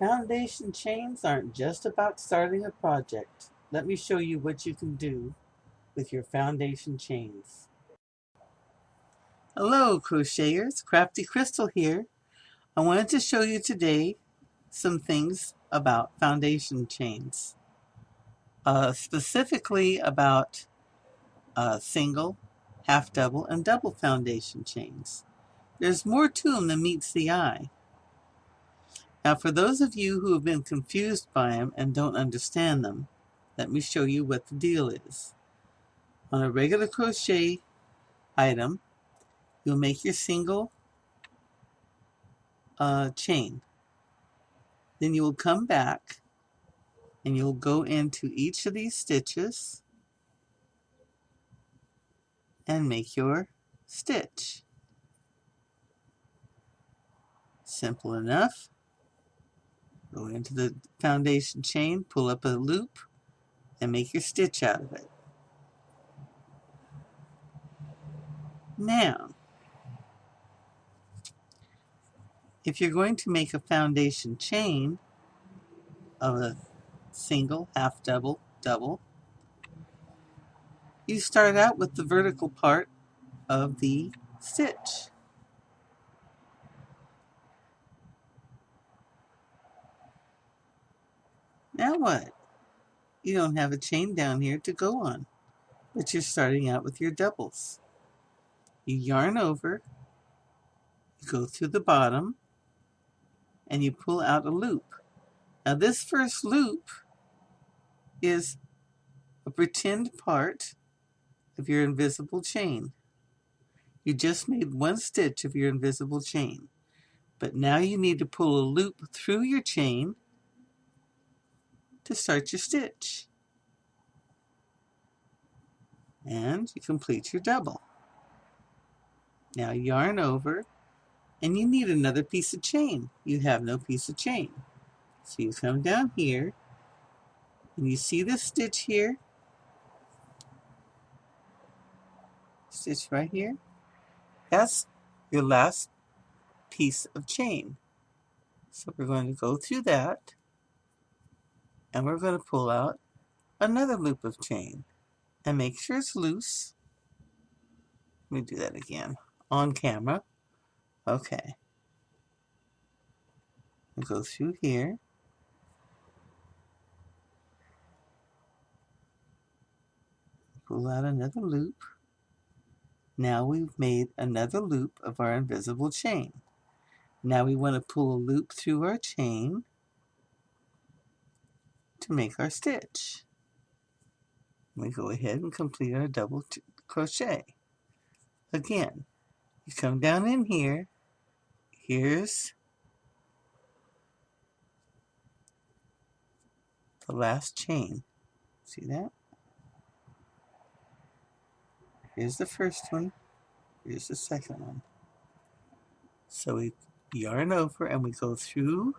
Foundation chains aren't just about starting a project. Let me show you what you can do with your foundation chains. Hello crocheters, Crafty Crystal here. I wanted to show you today some things about foundation chains. Specifically about single, half double, and double foundation chains. There's more to them than meets the eye. Now for those of you who have been confused by them and don't understand them, let me show you what the deal is. On a regular crochet item, you'll make your single chain. Then you will come back and you'll go into each of these stitches and make your stitch. Simple enough. Go into the foundation chain, pull up a loop, and make your stitch out of it. Now, if you're going to make a foundation chain of a single, half double, double, you start out with the vertical part of the stitch. Now what? You don't have a chain down here to go on, but you're starting out with your doubles. You yarn over, you go through the bottom, and you pull out a loop. Now this first loop is a pretend part of your invisible chain. You just made one stitch of your invisible chain, but now you need to pull a loop through your chain to start your stitch. And you complete your double. Now yarn over, and you need another piece of chain. You have no piece of chain. So you come down here, and you see this stitch here? Stitch right here? That's your last piece of chain. So we're going to go through that, and we're going to pull out another loop of chain. And make sure it's loose. Let me do that again on camera. Okay. We'll go through here. Pull out another loop. Now we've made another loop of our invisible chain. Now we want to pull a loop through our chain to make our stitch. We go ahead and complete our double crochet. Again, you come down in here. Here's the last chain. See that? Here's the first one. Here's the second one. So we yarn over and we go through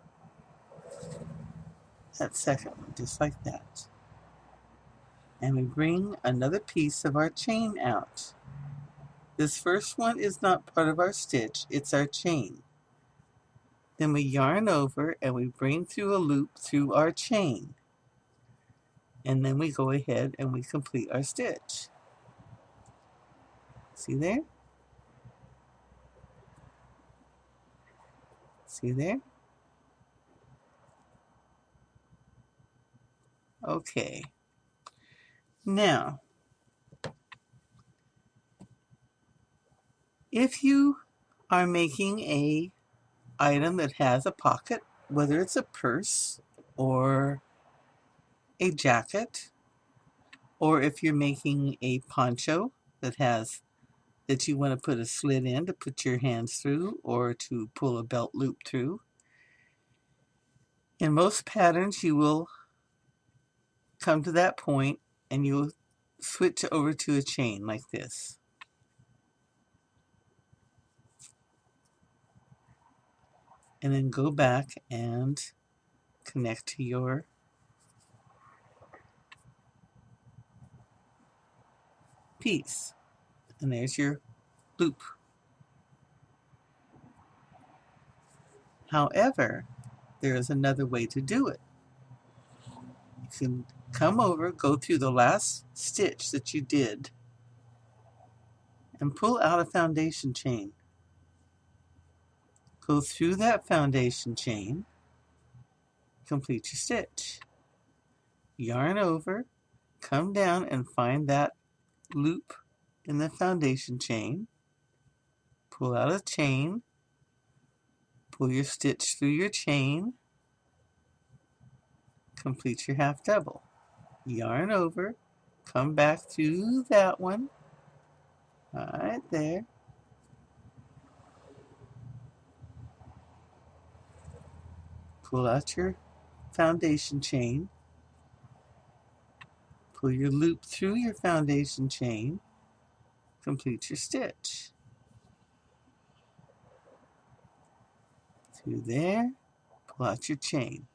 that second one, just like that. And we bring another piece of our chain out. This first one is not part of our stitch, it's our chain. Then we yarn over and we bring through a loop through our chain. And then we go ahead and we complete our stitch. See there? See there? Okay. Now, if you are making a item that has a pocket, whether it's a purse or a jacket, or if you're making a poncho that you want to put a slit in to put your hands through or to pull a belt loop through. In most patterns you will come to that point and you'll switch over to a chain like this. And then go back and connect to your piece. And there's your loop. However, there is another way to do it. You can come over, go through the last stitch that you did, and pull out a foundation chain. Go through that foundation chain, complete your stitch. Yarn over, come down and find that loop in the foundation chain, pull out a chain, pull your stitch through your chain, complete your half double. Yarn over, come back through that one, right there. Pull out your foundation chain, pull your loop through your foundation chain, complete your stitch. Through there, pull out your chain,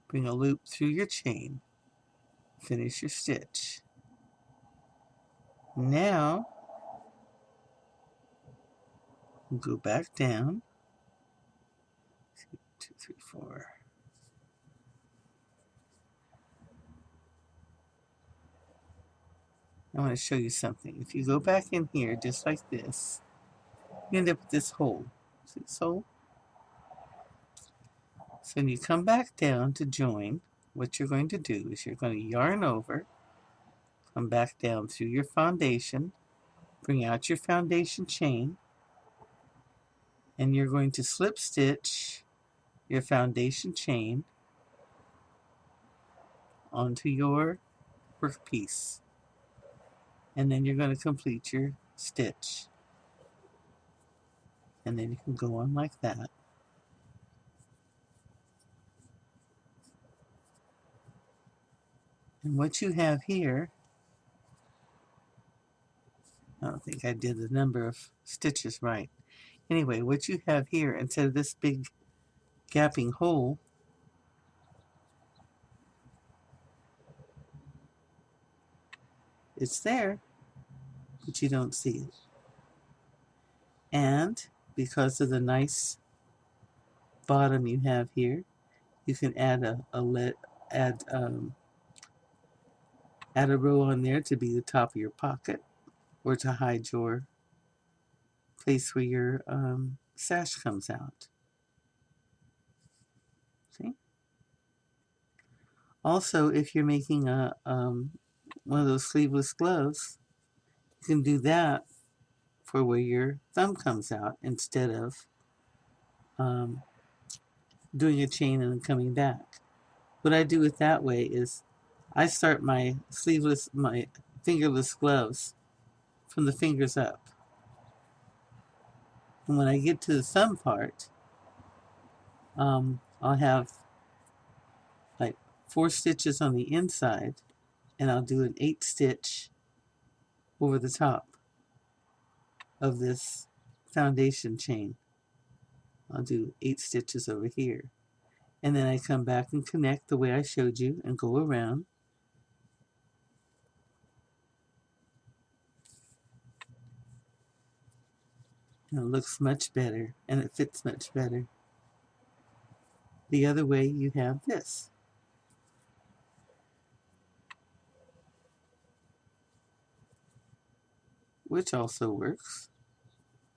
bring a loop through your chain, finish your stitch. Now, go back down, 2, 3, 4. I want to show you something. If you go back in here just like this, you end up with this hole. See this hole? So when you come back down to join, what you're going to do is you're going to yarn over, come back down through your foundation, bring out your foundation chain, and you're going to slip stitch your foundation chain onto your workpiece. And then you're going to complete your stitch. And then you can go on like that. And what you have here, I don't think I did the number of stitches right. Anyway, what you have here, instead of this big gapping hole, it's there, but you don't see it. And because of the nice bottom you have here, you can add add a row on there to be the top of your pocket, or to hide your place where your sash comes out. See? Also, if you're making a one of those sleeveless gloves, you can do that for where your thumb comes out instead of doing a chain and then coming back. What I do it that way is I start my fingerless gloves from the fingers up. And when I get to the thumb part, I'll have like 4 stitches on the inside, and I'll do an 8 stitch over the top of this foundation chain. I'll do 8 stitches over here. And then I come back and connect the way I showed you and go around. And it looks much better, and it fits much better. The other way, you have this. Which also works.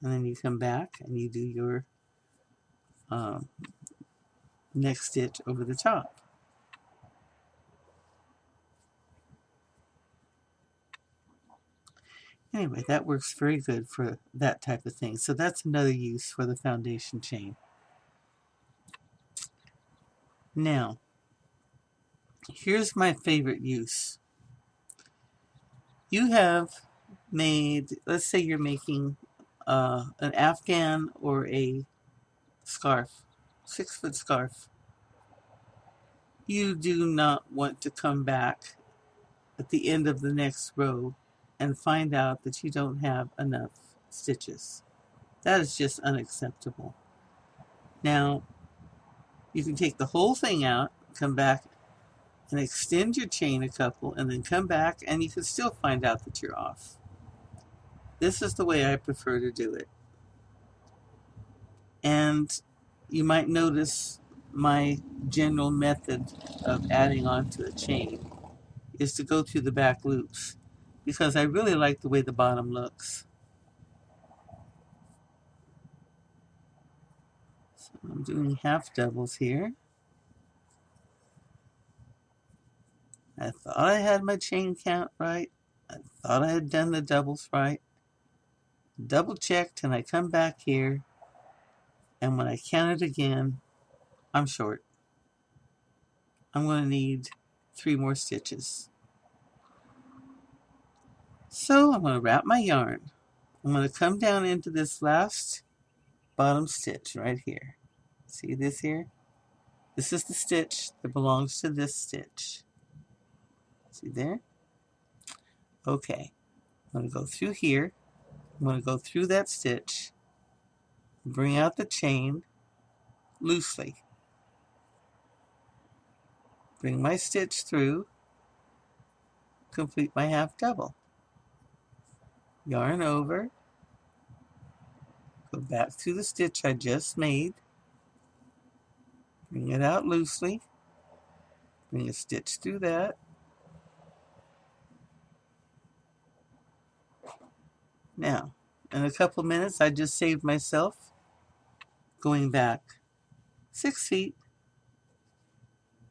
And then you come back and you do your next stitch over the top. Anyway, that works very good for that type of thing. So that's another use for the foundation chain. Now, here's my favorite use. You have made, let's say you're making an afghan or a scarf, 6-foot scarf. You do not want to come back at the end of the next row and find out that you don't have enough stitches. That is just unacceptable. Now, you can take the whole thing out, come back and extend your chain a couple, and then come back, and you can still find out that you're off. This is the way I prefer to do it. And you might notice my general method of adding on to a chain is to go through the back loops because I really like the way the bottom looks. So I'm doing half doubles here. I thought I had my chain count right. I thought I had done the doubles right. Double checked, and I come back here, and when I count it again, I'm short. I'm going to need 3 more stitches. So I'm going to wrap my yarn. I'm going to come down into this last bottom stitch right here. See this here? This is the stitch that belongs to this stitch. See there? Okay. I'm going to go through here. I'm going to go through that stitch, bring out the chain loosely. Bring my stitch through, complete my half double. Yarn over, go back through the stitch I just made, bring it out loosely, bring a stitch through that, now in a couple minutes I just saved myself going back 6 feet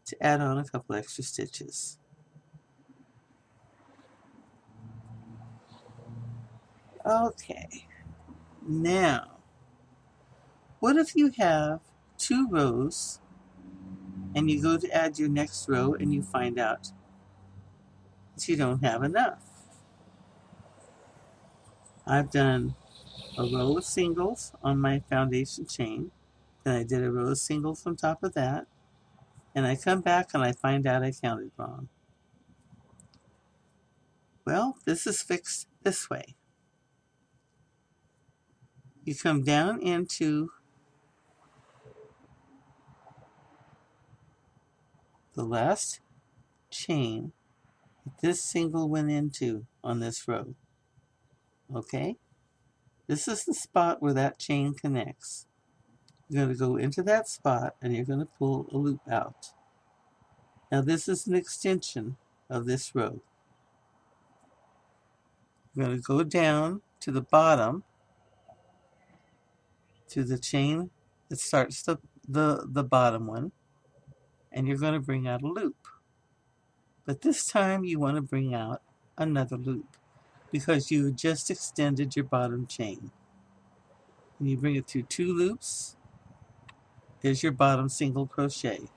to add on a couple extra stitches. Okay, now what if you have 2 rows and you go to add your next row and you find out that you don't have enough? I've done a row of singles on my foundation chain, then I did a row of singles on top of that, and I come back and I find out I counted wrong. Well, this is fixed this way. You come down into the last chain that this single went into on this row. Okay? This is the spot where that chain connects. You're going to go into that spot and you're going to pull a loop out. Now this is an extension of this row. You're going to go down to the bottom to the chain that starts the bottom one, and you're going to bring out a loop. But this time you want to bring out another loop because you just extended your bottom chain. And you bring it through 2 loops. There's your bottom single crochet.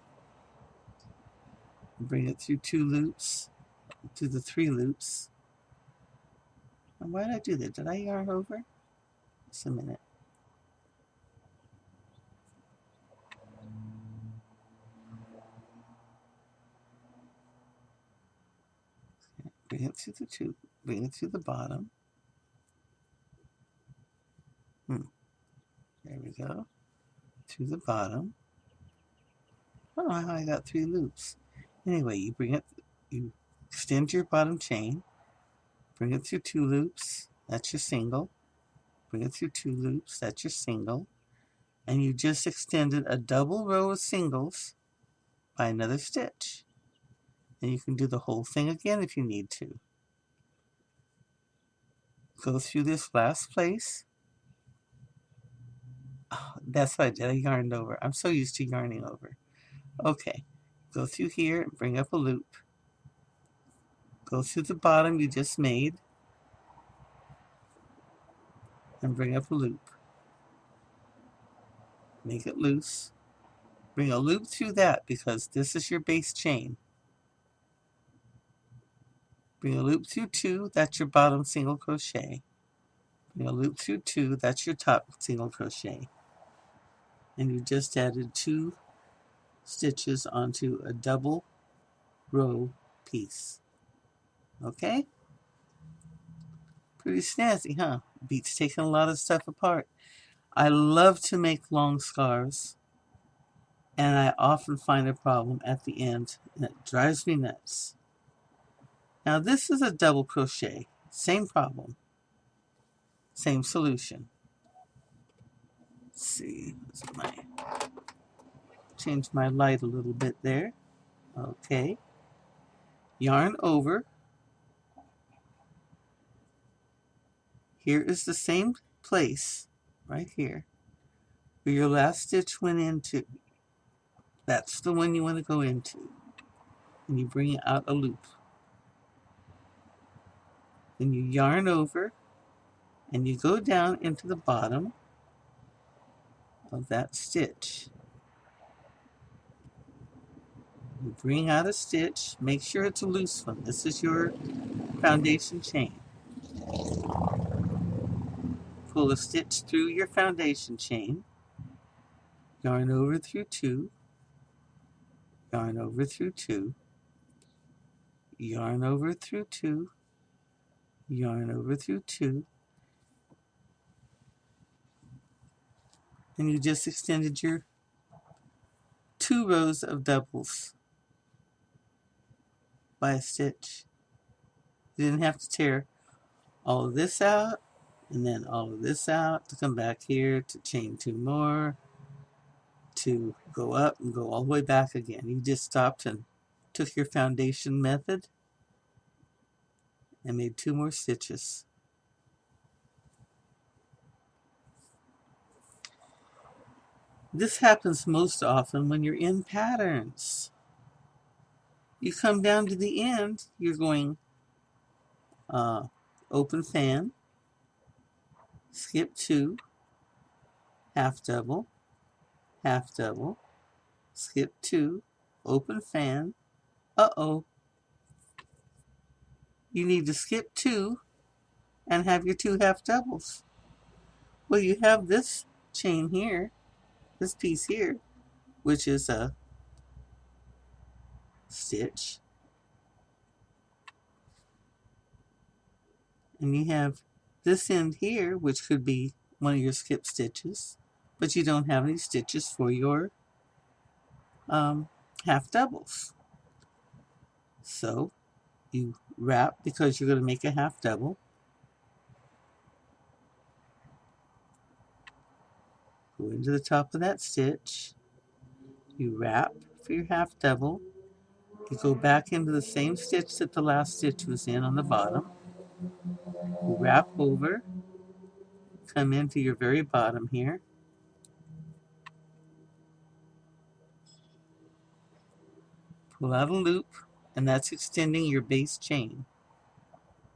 Bring it through 2 loops, through the 3 loops. And why did I do that? Did I yarn over? Just a minute. Okay. Bring it through the 2. Bring it through the bottom. There we go. Through the bottom. I don't know how I got 3 loops. Anyway, you extend your bottom chain, bring it through 2 loops, that's your single. Bring it through 2 loops, that's your single. And you just extended a double row of singles by another stitch. And you can do the whole thing again if you need to. Go through this last place. Oh, that's what I did, I yarned over. I'm so used to yarning over. Okay, go through here and bring up a loop. Go through the bottom you just made and bring up a loop. Make it loose. Bring a loop through that because this is your base chain. Bring a loop through 2, that's your bottom single crochet. Bring a loop through 2, that's your top single crochet. And you just added 2 stitches onto a double row piece. Okay? Pretty snazzy, huh? Beats taking a lot of stuff apart. I love to make long scarves, and I often find a problem at the end, and it drives me nuts. Now this is a double crochet. Same problem. Same solution. Let's see. Where's my change my light a little bit there. Okay. Yarn over. Here is the same place, right here, where your last stitch went into. That's the one you want to go into. And you bring out a loop. Then you yarn over, and you go down into the bottom of that stitch. You bring out a stitch, make sure it's a loose one. This is your foundation chain. Pull a stitch through your foundation chain, yarn over through two, yarn over through two, yarn over through two, yarn over through two, and you just extended your 2 rows of doubles by a stitch. You didn't have to tear all of this out and then all of this out to come back here to chain 2 more, to go up and go all the way back again. You just stopped and took your foundation method and made 2 more stitches. This happens most often when you're in patterns. You come down to the end, you're going open fan, skip 2, half double, skip 2, open fan. Uh-oh. You need to skip 2 and have your 2 half doubles. Well, you have this chain here, this piece here, which is a stitch. And you have this end here, which could be one of your skip stitches, but you don't have any stitches for your half doubles. So you wrap, because you're going to make a half double. Go into the top of that stitch. You wrap for your half double. You go back into the same stitch that the last stitch was in on the bottom. You wrap over, come into your very bottom here. Pull out a loop, and that's extending your base chain.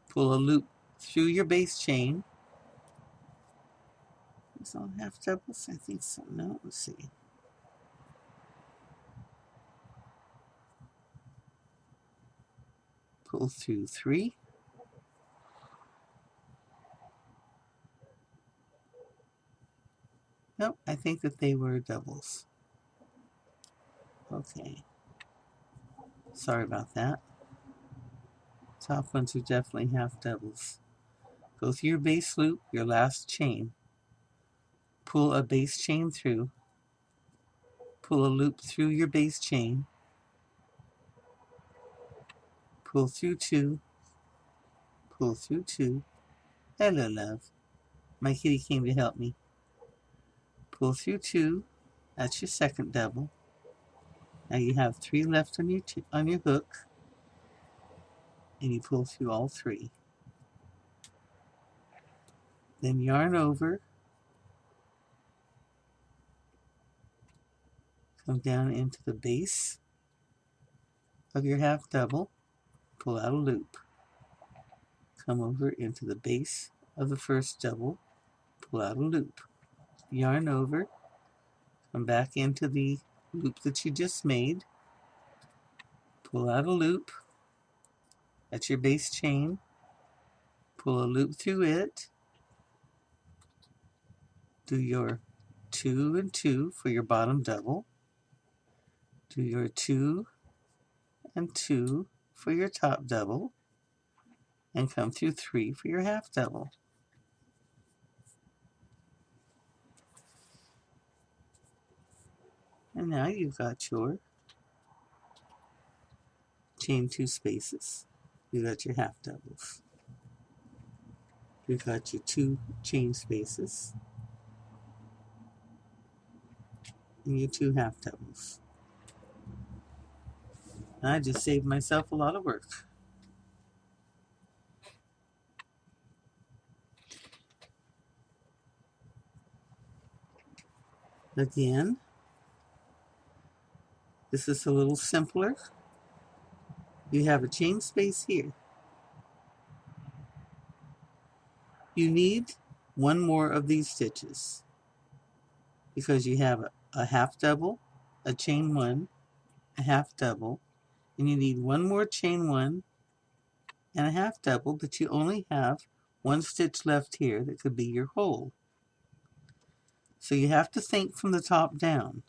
Pull a loop through your base chain. Is all half doubles? I think so. No, let's see. Pull through 3. Nope, I think that they were doubles. Okay. Sorry about that. Top ones are definitely half doubles. Go through your base loop, your last chain. Pull a base chain through. Pull a loop through your base chain. Pull through 2. Pull through 2. Hello, love. My kitty came to help me. Pull through 2. That's your second double. Now you have 3 left on your hook, and you pull through all 3. Then yarn over, come down into the base of your half double, pull out a loop, come over into the base of the first double, pull out a loop, yarn over, come back into the loop that you just made, pull out a loop, that's your base chain, pull a loop through it, do your 2 and 2 for your bottom double, do your 2 and 2 for your top double, and come through 3 for your half double. And now you've got your chain 2 spaces. You got your half doubles. You've got your 2 chain spaces. and your 2 half doubles. I just saved myself a lot of work. Again, this is a little simpler. You have a chain space here. You need one more of these stitches because you have a half double, a chain 1, a half double, and you need one more chain 1 and a half double, but you only have 1 stitch left here that could be your hole. So you have to think from the top down.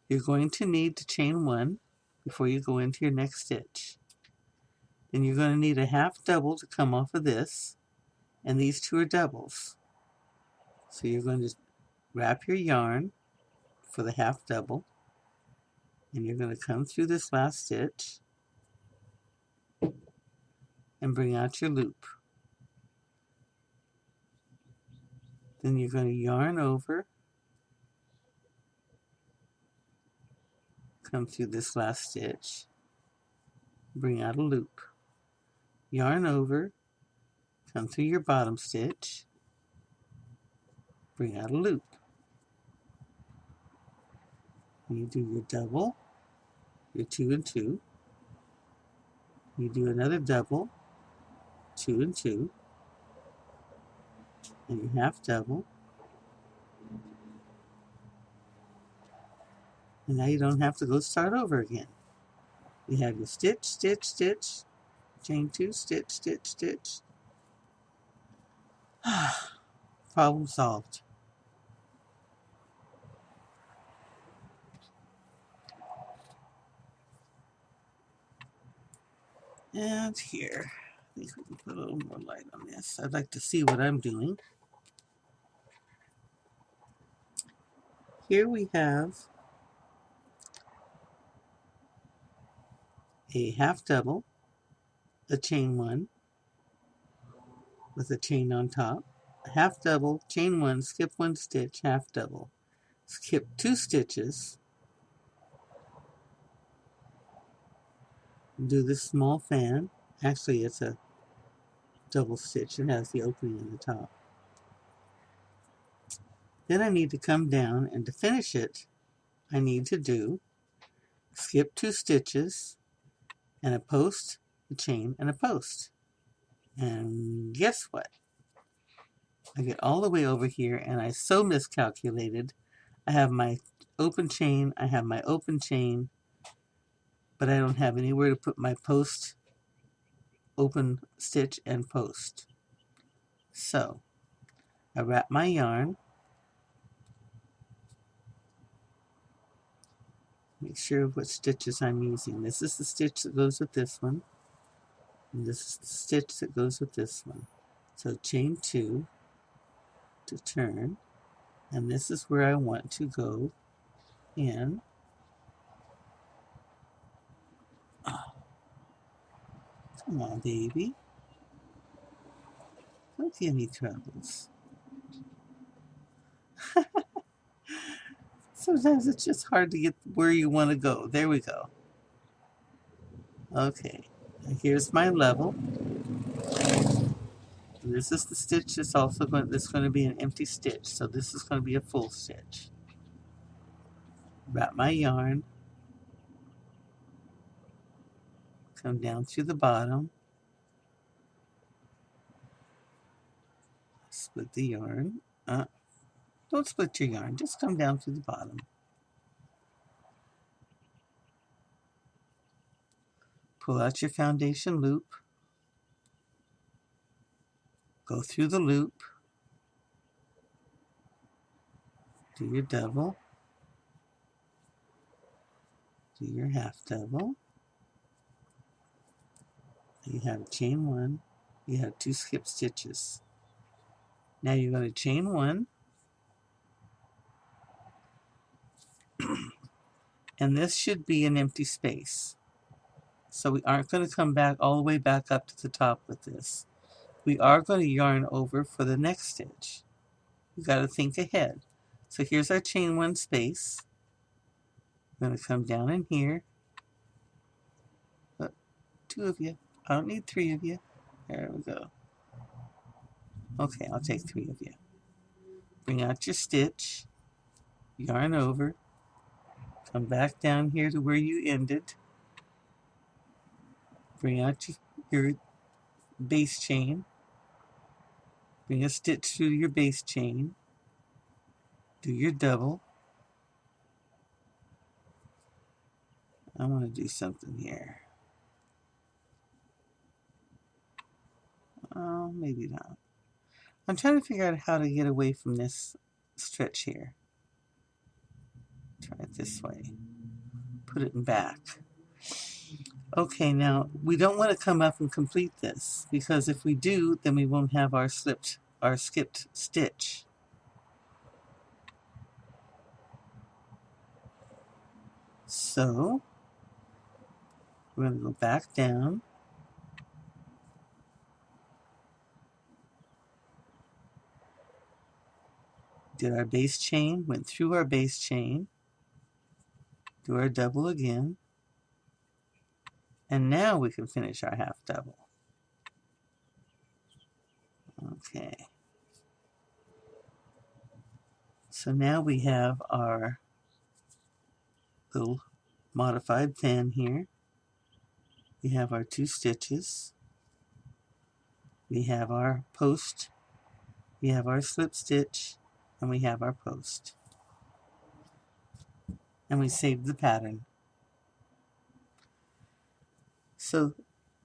You're going to need to chain 1 before you go into your next stitch. Then you're going to need a half double to come off of this, and these 2 are doubles. So you're going to wrap your yarn for the half double, and you're going to come through this last stitch and bring out your loop. Then you're going to yarn over, come through this last stitch, bring out a loop. Yarn over, come through your bottom stitch, bring out a loop. You do your double, your 2 and 2. You do another double, 2 and 2, and your half double. And now you don't have to go start over again. You have your stitch, stitch, stitch, chain 2, stitch, stitch, stitch. Problem solved. And here, I think we can put a little more light on this. I'd like to see what I'm doing. Here we have a half double, a chain 1 with a chain on top, a half double, chain 1, skip 1 stitch, half double, skip 2 stitches, do this small fan. Actually, it's a double stitch. It has the opening in the top. Then I need to come down, and to finish it, I need to do skip 2 stitches and a post, a chain, and a post. And guess what? I get all the way over here, and I so miscalculated. I have my open chain, I have my open chain, but I don't have anywhere to put my post, open stitch, and post. So I wrap my yarn, make sure of what stitches I'm using. This is the stitch that goes with this one, and this is the stitch that goes with this one. So chain 2 to turn, and this is where I want to go in. Oh, come on, baby. Don't give me troubles. Sometimes it's just hard to get where you want to go. There we go. Okay, here's my level. And this is the stitch that's also going to be an empty stitch. So this is going to be a full stitch. Wrap my yarn. Come down through the bottom. Split the yarn. Don't split your yarn. Just come down through the bottom. Pull out your foundation loop. Go through the loop. Do your double. Do your half double. You have chain 1. You have 2 skip stitches. Now you're going to chain 1. And this should be an empty space. So we aren't going to come back all the way back up to the top with this. We are going to yarn over for the next stitch. We've got to think ahead. So here's our chain 1 space. I'm going to come down in here. Two of you. I don't need three of you. There we go. Okay, I'll take three of you. Bring out your stitch. Yarn over. Come back down here to where you ended. Bring out your base chain. Bring a stitch through your base chain. Do your double. I want to do something here. Oh, maybe not. I'm trying to figure out how to get away from this stretch here. Try it this way. Put it in back. Okay, now we don't want to come up and complete this, because if we do, then we won't have our skipped stitch. So we're going to go back down. Did our base chain, went through our base chain, do our double again, and now we can finish our half double. Okay. So now we have our little modified fan here. We have our two stitches. We have our post. We have our slip stitch. And we have our post. And we saved the pattern. So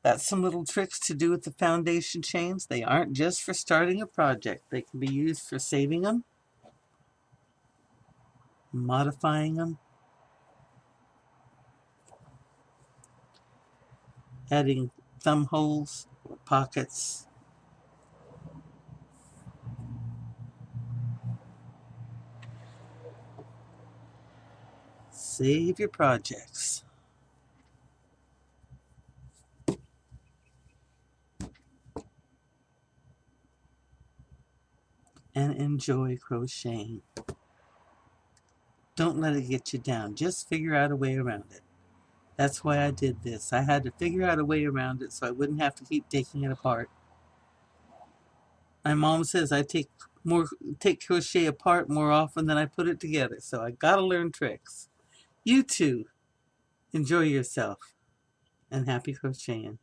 that's some little tricks to do with the foundation chains. They aren't just for starting a project. They can be used for saving them, modifying them, adding thumb holes or pockets. Save your projects. And enjoy crocheting. Don't let it get you down. Just figure out a way around it. That's why I did this. I had to figure out a way around it so I wouldn't have to keep taking it apart. My mom says I take crochet apart more often than I put it together, so I gotta learn tricks. You too, enjoy yourself and happy crocheting.